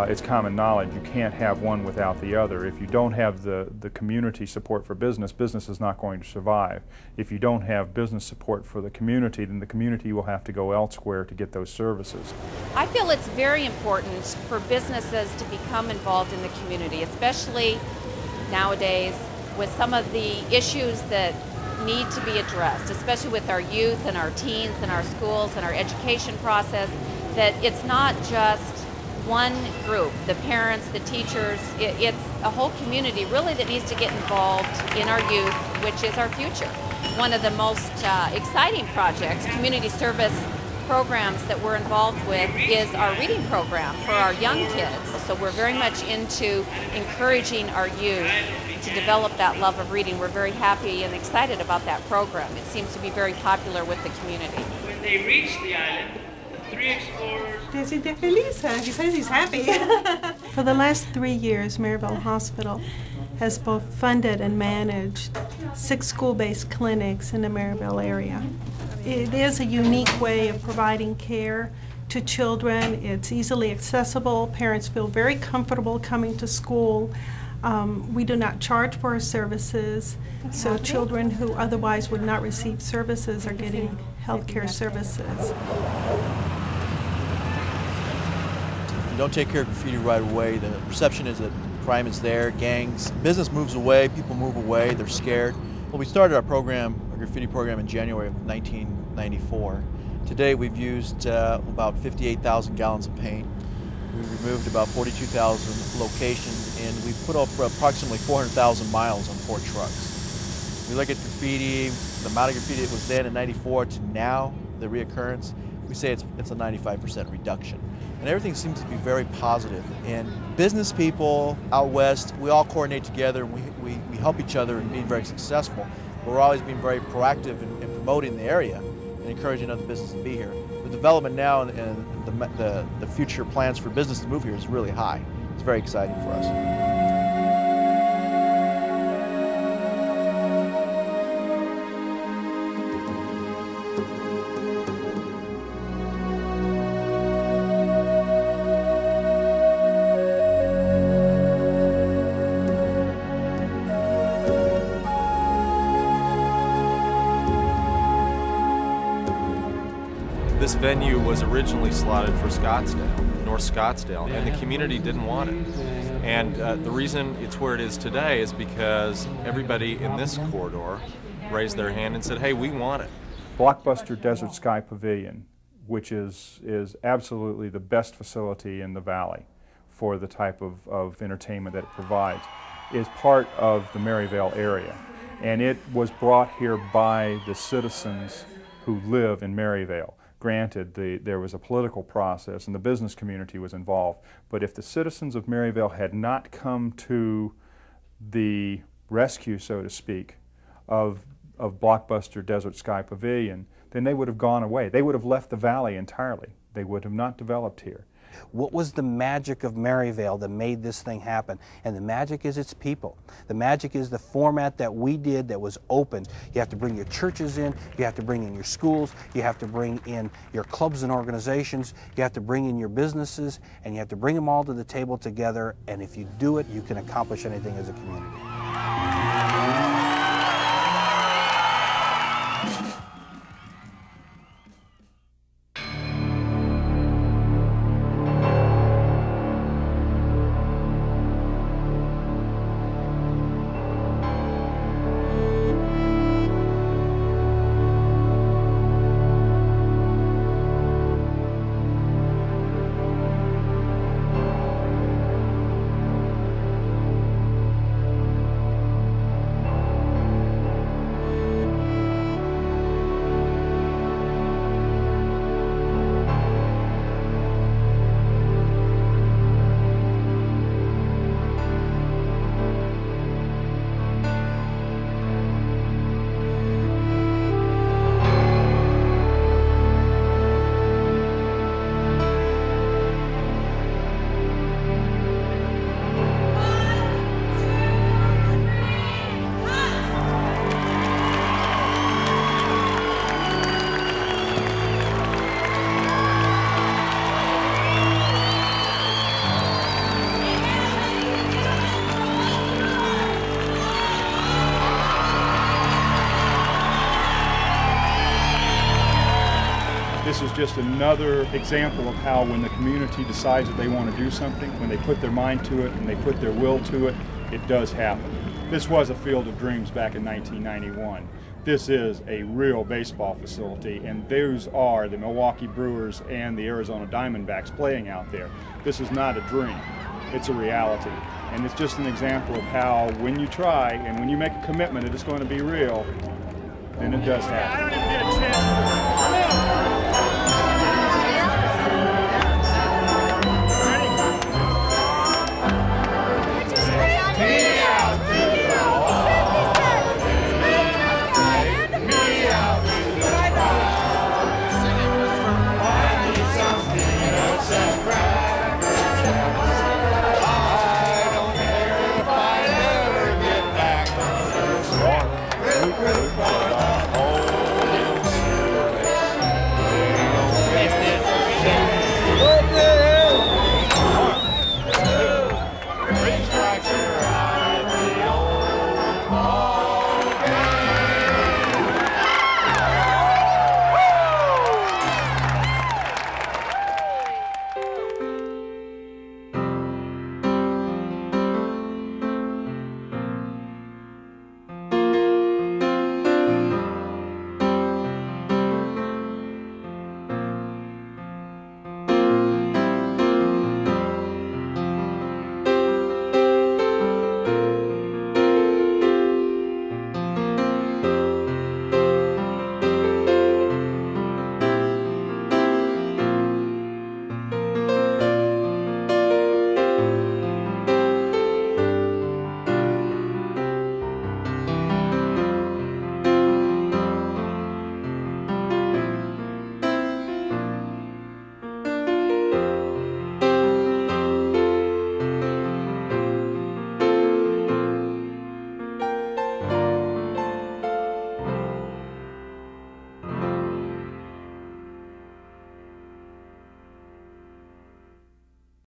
it's common knowledge you can't have one without the other. If you don't have the community support for business, business is not going to survive. If you don't have business support for the community, then the community will have to go elsewhere to get those services. I feel it's very important for businesses to become involved in the community, especially nowadays with some of the issues that need to be addressed, especially with our youth and our teens and our schools and our education process, that it's not just one group, the parents, the teachers, it's a whole community really that needs to get involved in our youth, which is our future. One of the most exciting projects, community service programs that we're involved with, is our reading program for our young kids. So we're very much into encouraging our youth to develop that love of reading. We're very happy and excited about that program. It seems to be very popular with the community. When they reach the island, the three explorers... He says he's happy. For the last 3 years, Maryvale Hospital has both funded and managed 6 school-based clinics in the Maryvale area. It is a unique way of providing care to children. It's easily accessible. Parents feel very comfortable coming to school. We do not charge for our services, so children who otherwise would not receive services are getting health care services. If you don't take care of graffiti right away, the perception is that crime is there, gangs, business moves away, people move away, they're scared. Well, we started our program, our graffiti program, in January of 1994. Today we've used about 58,000 gallons of paint. We've removed about 42,000 locations, and we've put up approximately 400,000 miles on 4 trucks. We look at graffiti, the amount of graffiti that was then in '94 to now, the reoccurrence, we say it's a 95% reduction. And everything seems to be very positive. And business people out west, we all coordinate together, and we help each other in being very successful. But we're always being very proactive in promoting the area and encouraging other businesses to be here. The development now and the future plans for business to move here is really high. It's very exciting for us. This venue was originally slotted for Scottsdale, North Scottsdale, and the community didn't want it. And the reason it's where it is today is because everybody in this corridor raised their hand and said, hey, we want it. Blockbuster Desert Sky Pavilion, which is absolutely the best facility in the valley for the type of entertainment that it provides, is part of the Maryvale area. And it was brought here by the citizens who live in Maryvale. Granted, there was a political process and the business community was involved, but if the citizens of Maryvale had not come to the rescue, so to speak, of Blockbuster Desert Sky Pavilion, then they would have gone away. They would have left the valley entirely. They would have not developed here. What was the magic of Maryvale that made this thing happen? And the magic is its people. The magic is the format that we did that was open. You have to bring your churches in, you have to bring in your schools, you have to bring in your clubs and organizations, you have to bring in your businesses, and you have to bring them all to the table together, and if you do it, you can accomplish anything as a community. This is just another example of how when the community decides that they want to do something, when they put their mind to it and they put their will to it, it does happen. This was a field of dreams back in 1991. This is a real baseball facility, and those are the Milwaukee Brewers and the Arizona Diamondbacks playing out there. This is not a dream, it's a reality. And it's just an example of how when you try and when you make a commitment that it's going to be real, then it does happen.